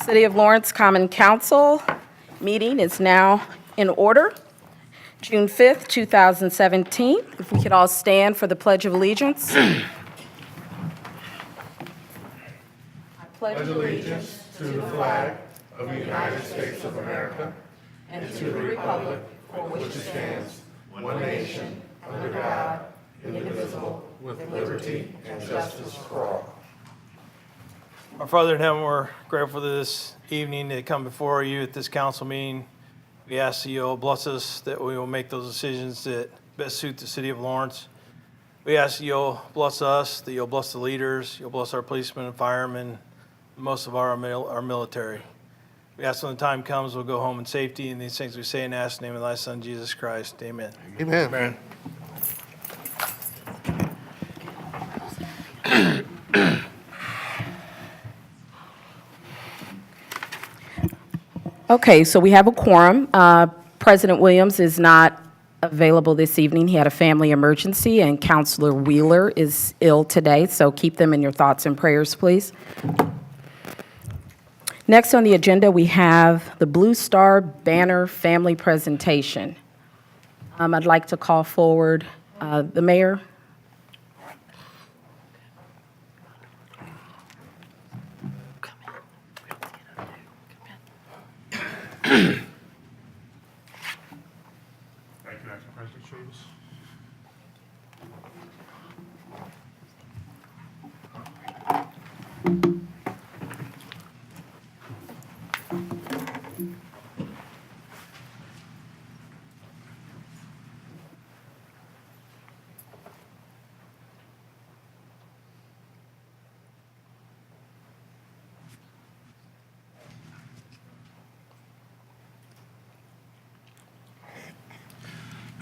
City of Lawrence Common Council meeting is now in order. June 5th, 2017. If we could all stand for the Pledge of Allegiance. I pledge allegiance To the flag of the United States of America and to the republic for which it stands, one nation, under God, indivisible, with liberty and justice for all. Our Father in heaven, we're grateful for this evening to come before you at this council meeting. We ask that you'll bless us, that we will make those decisions that best suit the city of Lawrence. We ask that you'll bless us, that you'll bless the leaders, you'll bless our policemen and firemen, most of our military. We ask when the time comes, we'll go home in safety, and these things we say and ask in the name of thy Son, Jesus Christ. Amen. Amen. Okay, so we have a quorum. President Williams is not available this evening. He had a family emergency, and Councilor Wheeler is ill today, so keep them in your thoughts and prayers, please. Next on the agenda, we have the Blue Star Banner Family Presentation. I'd like to call forward the mayor. Thank you, Acting President Chavis.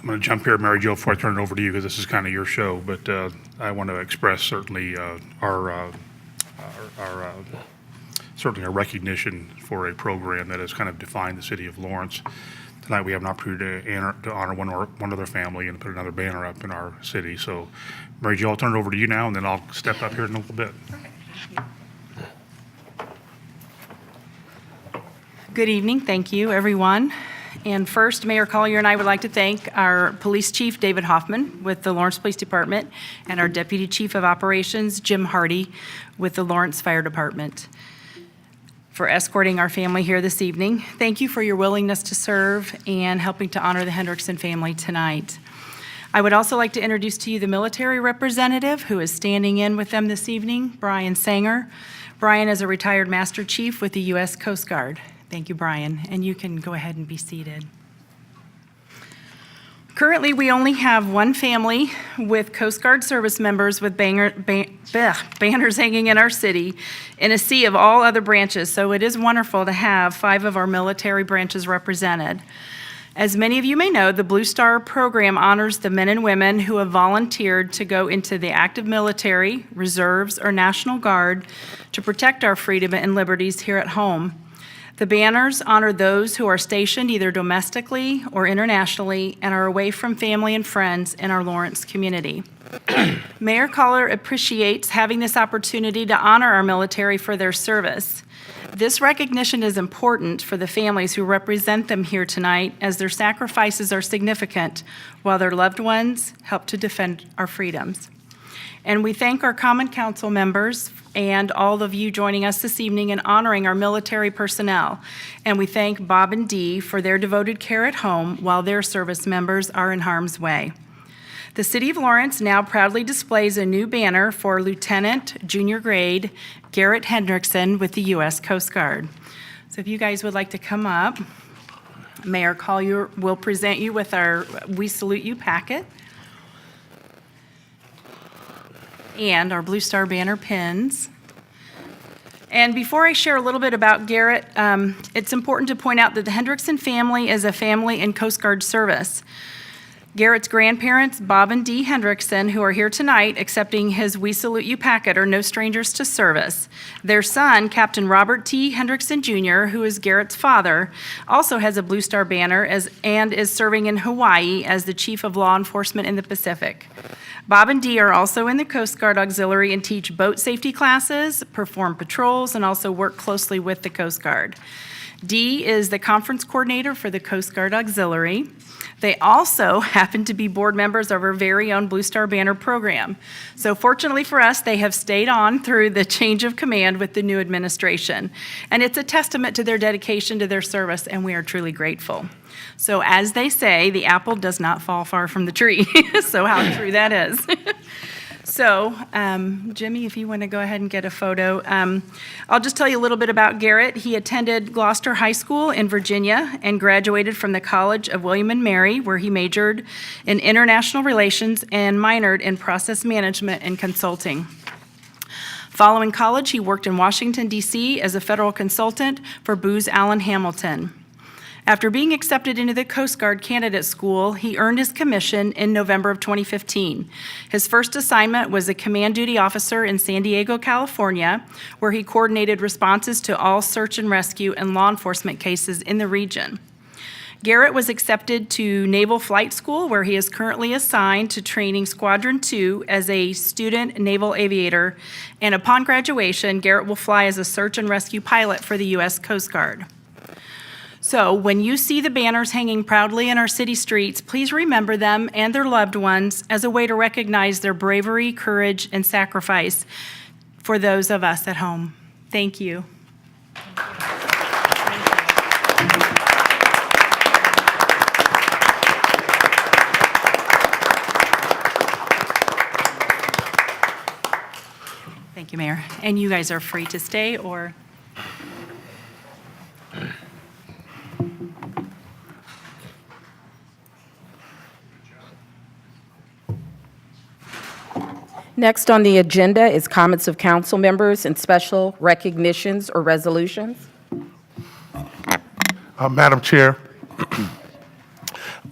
I'm going to jump here, Mary Jo, before I turn it over to you, because this is kind of your show. But I want to express certainly our recognition for a program that has kind of defined the city of Lawrence. Tonight we have an opportunity to honor one other family and put another banner up in our city. So, Mary Jo, I'll turn it over to you now, and then I'll step up here in a little bit. Good evening. Thank you, everyone. And first, Mayor Collier and I would like to thank our Police Chief, David Hoffman, with the Lawrence Police Department, and our Deputy Chief of Operations, Jim Hardy, with the Lawrence Fire Department, for escorting our family here this evening. Thank you for your willingness to serve and helping to honor the Hendrickson family tonight. I would also like to introduce to you the military representative who is standing in with them this evening, Brian Sanger. Brian is a retired Master Chief with the U.S. Coast Guard. Thank you, Brian, and you can go ahead and be seated. Currently, we only have one family with Coast Guard service members with banners hanging in our city in a sea of all other branches, so it is wonderful to have 5 of our military branches represented. As many of you may know, the Blue Star program honors the men and women who have volunteered to go into the active military, reserves, or National Guard to protect our freedom and liberties here at home. The banners honor those who are stationed either domestically or internationally and are away from family and friends in our Lawrence community. Mayor Collier appreciates having this opportunity to honor our military for their service. This recognition is important for the families who represent them here tonight, as their sacrifices are significant while their loved ones help to defend our freedoms. And we thank our Common Council members and all of you joining us this evening in honoring our military personnel. And we thank Bob and Dee for their devoted care at home while their service members are in harm's way. The City of Lawrence now proudly displays a new banner for Lieutenant Junior Grade Garrett Hendrickson with the U.S. Coast Guard. So if you guys would like to come up, Mayor Collier will present you with our We Salute You packet and our Blue Star banner pins. And before I share a little bit about Garrett, it's important to point out that the Hendrickson family is a family in Coast Guard service. Garrett's grandparents, Bob and Dee Hendrickson, who are here tonight accepting his We Salute You packet, are no strangers to service. Their son, Captain Robert T. Hendrickson Jr., who is Garrett's father, also has a Blue Star banner and is serving in Hawaii as the Chief of Law Enforcement in the Pacific. Bob and Dee are also in the Coast Guard Auxiliary and teach boat safety classes, perform patrols, and also work closely with the Coast Guard. Dee is the conference coordinator for the Coast Guard Auxiliary. They also happen to be board members of our very own Blue Star Banner program. So fortunately for us, they have stayed on through the change of command with the new administration. And it's a testament to their dedication to their service, and we are truly grateful. So as they say, the apple does not fall far from the tree. So how true that is. So, Jimmy, if you want to go ahead and get a photo. I'll just tell you a little bit about Garrett. He attended Gloucester High School in Virginia and graduated from the College of William and Mary, where he majored in international relations and minored in process management and consulting. Following college, he worked in Washington, D.C. as a federal consultant for Booz Allen Hamilton. After being accepted into the Coast Guard Candidate School, he earned his commission in November of 2015. His first assignment was a command duty officer in San Diego, California, where he coordinated responses to all search and rescue and law enforcement cases in the region. Garrett was accepted to Naval Flight School, where he is currently assigned to training Squadron 2 as a student naval aviator, and upon graduation, Garrett will fly as a search and rescue pilot for the U.S. Coast Guard. So when you see the banners hanging proudly in our city streets, please remember them and their loved ones as a way to recognize their bravery, courage, and sacrifice for those of us at home. Thank you. Thank you, Mayor. And you guys are free to stay or... Next on the agenda is comments of council members and special recognitions or resolutions. Madam Chair,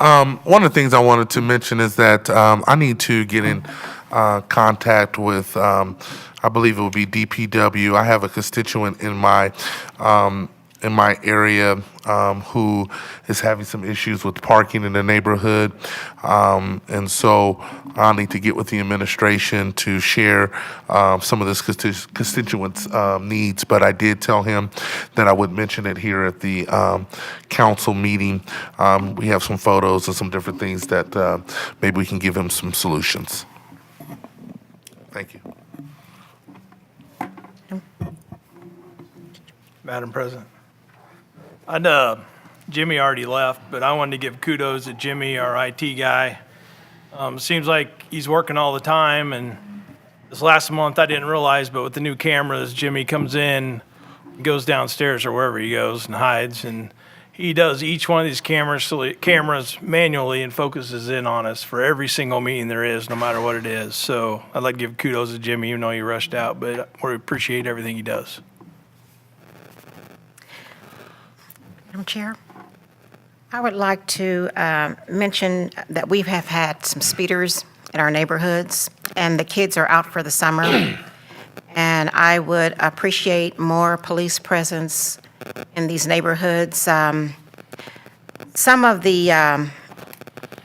one of the things I wanted to mention is that I need to get in contact with, I believe it will be DPW. I have a constituent in my area who is having some issues with parking in the neighborhood. And so I need to get with the administration to share some of this constituents' needs. But I did tell him that I would mention it here at the council meeting. We have some photos and some different things that maybe we can give him some solutions. Thank you. Madam President. Jimmy already left, but I wanted to give kudos to Jimmy, our IT guy. Seems like he's working all the time, and this last month I didn't realize, but with the new cameras, Jimmy comes in, goes downstairs or wherever he goes and hides, and he does each one of these cameras manually and focuses in on us for every single meeting there is, no matter what it is. So I'd like to give kudos to Jimmy, even though he rushed out, but we appreciate everything he does. Madam Chair, I would like to mention that we have had some speeders in our neighborhoods, and the kids are out for the summer. And I would appreciate more police presence in these neighborhoods. Some of the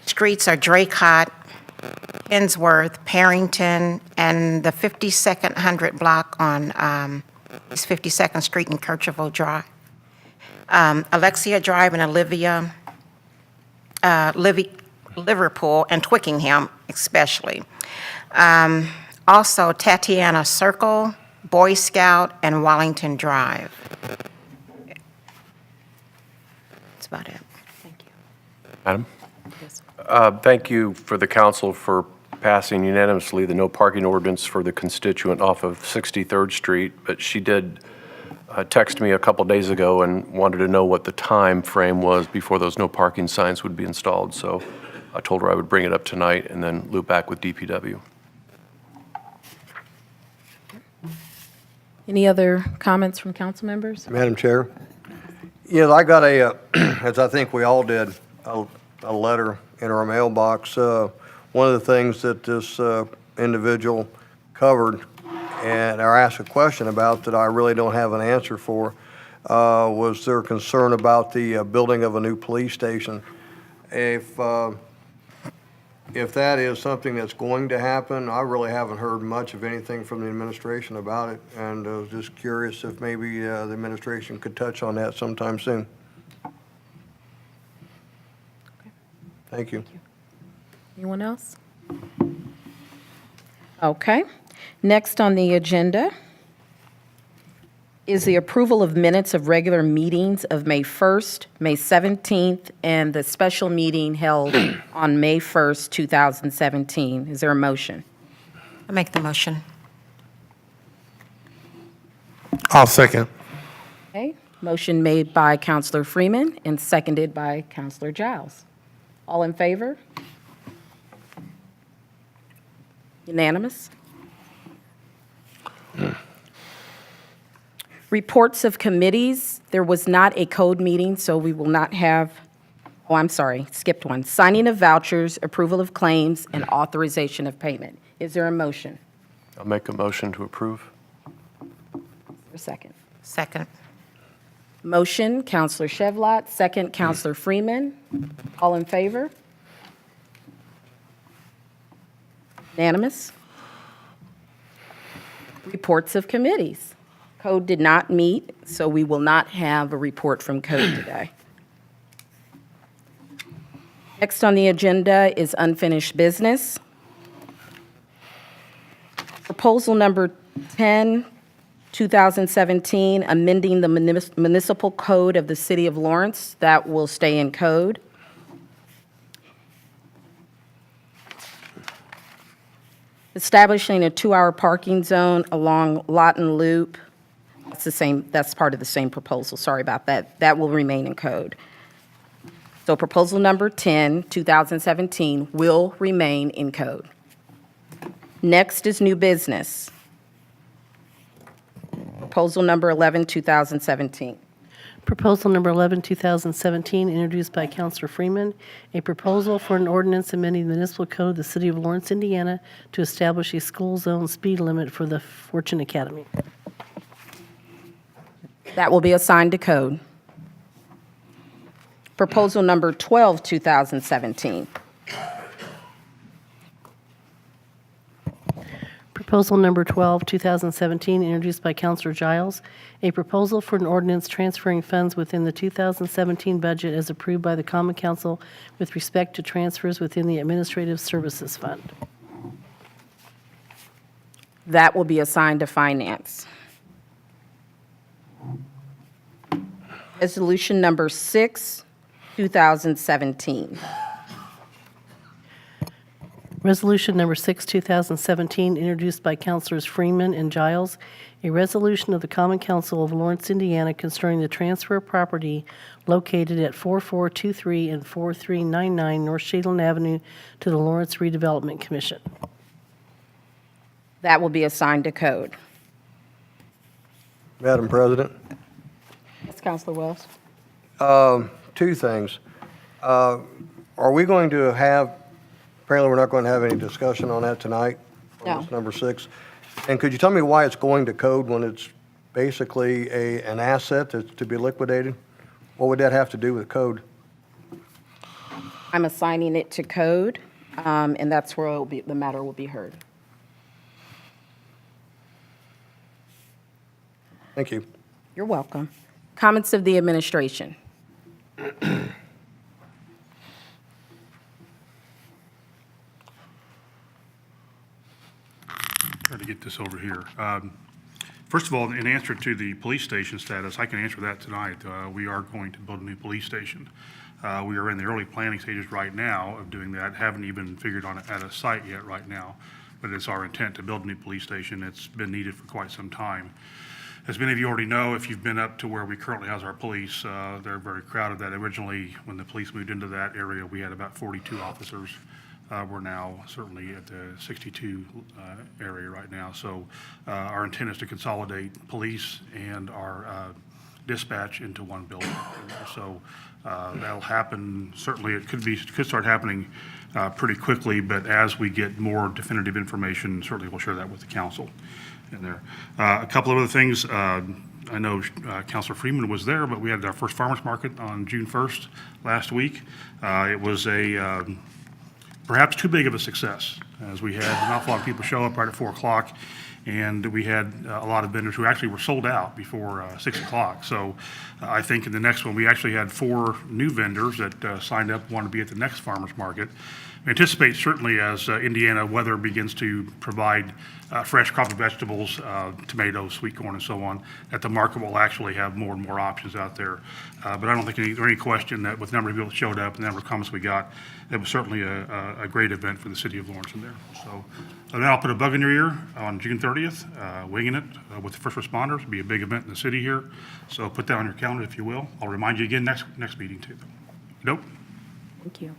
streets are Draycott, Hensworth, Parrington, and the 52nd 100 block on East 52nd Street and Kirchhoff Drive. Alexia Drive and Olivia, Liverpool, and Twickenham especially. Also Tatiana Circle, Boy Scout, and Wallington Drive. That's about it. Thank you. Madam? Thank you for the council for passing unanimously the no parking ordinance for the constituent off of 63rd Street, but she did text me a couple days ago and wanted to know what the time frame was before those no parking signs would be installed. So I told her I would bring it up tonight and then loop back with DPW. Any other comments from council members? Madam Chair? Yes, I got a, as I think we all did, a letter in our mailbox. One of the things that this individual covered or asked a question about that I really don't have an answer for was their concern about the building of a new police station. If that is something that's going to happen, I really haven't heard much of anything from the administration about it, and I was just curious if maybe the administration could touch on that sometime soon. Thank you. Anyone else? Okay. Next on the agenda is the approval of minutes of regular meetings of May 1st, May 17th, and the special meeting held on May 1st, 2017. Is there a motion? I make the motion. I'll second. Okay. Motion made by Counselor Freeman and seconded by Counselor Giles. All in favor? Unanimous? Reports of committees. There was not a code meeting, so we will not have, oh, I'm sorry, skipped one. Signing of vouchers, approval of claims, and authorization of payment. Is there a motion? I'll make a motion to approve. A second. Second. Motion, Counselor Chevlot, second, Counselor Freeman. All in favor? Unanimous? Reports of committees. Code did not meet, so we will not have a report from Code today. Next on the agenda is unfinished business. Proposal number 10, 2017, amending the municipal code of the City of Lawrence. That will stay in code. Establishing a 2-hour parking zone along Lawton Loop. That's part of the same proposal. Sorry about that. That will remain in code. So proposal number 10, 2017, will remain in code. Next is new business. Proposal number 11, 2017. Proposal number 11, 2017, introduced by Counselor Freeman, a proposal for an ordinance amending the municipal code of the City of Lawrence, Indiana, to establish a school zone speed limit for the Fortune Academy. That will be assigned to code. Proposal number 12, 2017. Proposal number 12, 2017, introduced by Counselor Giles, a proposal for an ordinance transferring funds within the 2017 budget as approved by the Common Council with respect to transfers within the Administrative Services Fund. That will be assigned to finance. Resolution number 6, 2017. Resolution number 6, 2017, introduced by Councilors Freeman and Giles, a resolution of the Common Council of Lawrence, Indiana concerning the transfer of property located at 4423 and 4399 North Shadeland Avenue to the Lawrence Redevelopment Commission. That will be assigned to code. Madam President, Yes, Counselor Wells? two things. Are we going to have, apparently we're not going to have any discussion on that tonight? No. On this number 6. And could you tell me why it's going to code when it's basically an asset that's to be liquidated? What would that have to do with code? I'm assigning it to code, and that's where the matter will be heard. Thank you. You're welcome. Comments of the administration. Try to get this over here. First of all, in answer to the police station status, I can answer that tonight. We are going to build a new police station. We are in the early planning stages right now of doing that. Haven't even figured on it at a site yet right now, but it's our intent to build a new police station. It's been needed for quite some time. As many of you already know, if you've been up to where we currently house our police, they're very crowded. That originally, when the police moved into that area, we had about 42 officers. We're now certainly at the 62 area right now. So our intent is to consolidate police and our dispatch into one building. So that'll happen, certainly it could start happening pretty quickly, but as we get more definitive information, certainly we'll share that with the council in there. A couple of other things, I know Councilor Freeman was there, but we had our first farmers market on June 1st last week. It was perhaps too big of a success, as we had an awful lot of people show up right at 4 o'clock, and we had a lot of vendors who actually were sold out before 6 o'clock. So I think in the next one, we actually had 4 new vendors that signed up, wanted to be at the next farmers market. We anticipate certainly as Indiana weather begins to provide fresh crop of vegetables, tomatoes, sweet corn, and so on, that the market will actually have more and more options out there. But I don't think there's any question that with the number of people that showed up and the number of comments we got, it was certainly a great event for the city of Lawrence in there. So now I'll put a bug in your ear on June 30th, winging it with the first responders. It'll be a big event in the city here. So put that on your calendar if you will. I'll remind you again next meeting too. Nope. Thank you.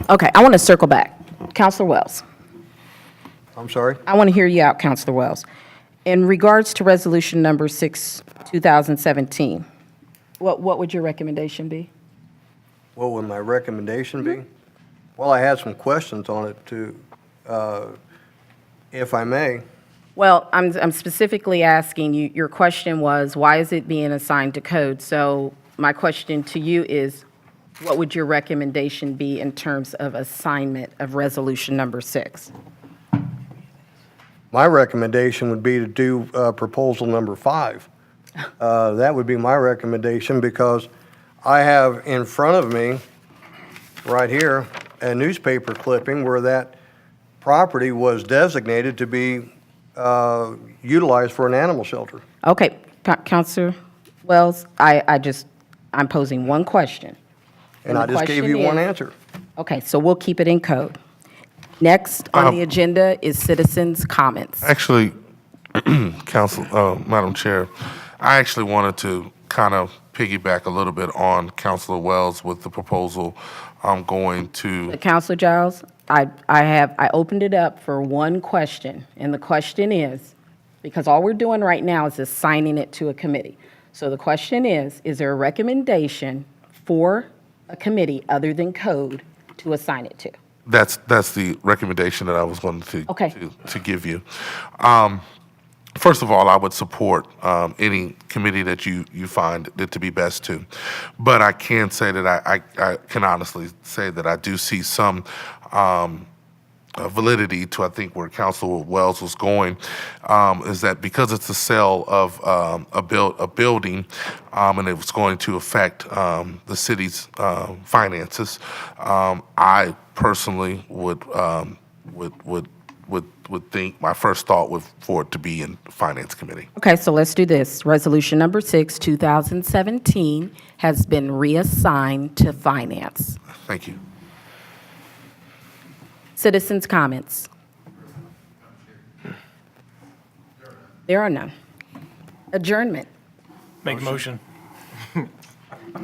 Okay, I want to circle back. Counselor Wells. I'm sorry? I want to hear you out, Counselor Wells. In regards to Resolution Number 6, 2017, what would your recommendation be? What would my recommendation be? Well, I had some questions on it too, if I may. Well, I'm specifically asking you, your question was, why is it being assigned to code? So my question to you is, what would your recommendation be in terms of assignment of Resolution Number 6? My recommendation would be to do proposal number 5. That would be my recommendation because I have in front of me, right here, a newspaper clipping where that property was designated to be utilized for an animal shelter. Okay, Counselor Wells, I'm posing one question. And I the just gave question you one is- answer. Okay, so we'll keep it in code. Next on the agenda is citizens' comments. Actually, Madam Chair, I actually wanted to kind of piggyback a little bit on Councilor Wells with the proposal I'm going to. Counselor Giles, I opened it up for one question, and the question is, because all we're doing right now is assigning it to a committee. So the question is there a recommendation for a committee other than code to assign it to? That's the recommendation that I was going to give you. First of all, I would support any committee that you find it to be best to. But I can say that I can honestly say that I do see some validity to, I think, where Councilor Wells was going, is that because it's a sale of a building, and it was going to affect the city's finances, I personally would think, my first thought would for it to be in Finance Committee. Okay, so let's do this. Resolution number 6, 2017 has been reassigned to finance. Thank you. Citizens' comments. There are none. Adjournment. Make motion.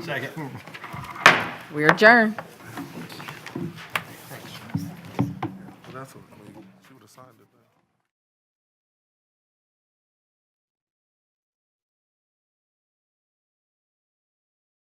Second. We're adjourned. That's what, she would have signed it.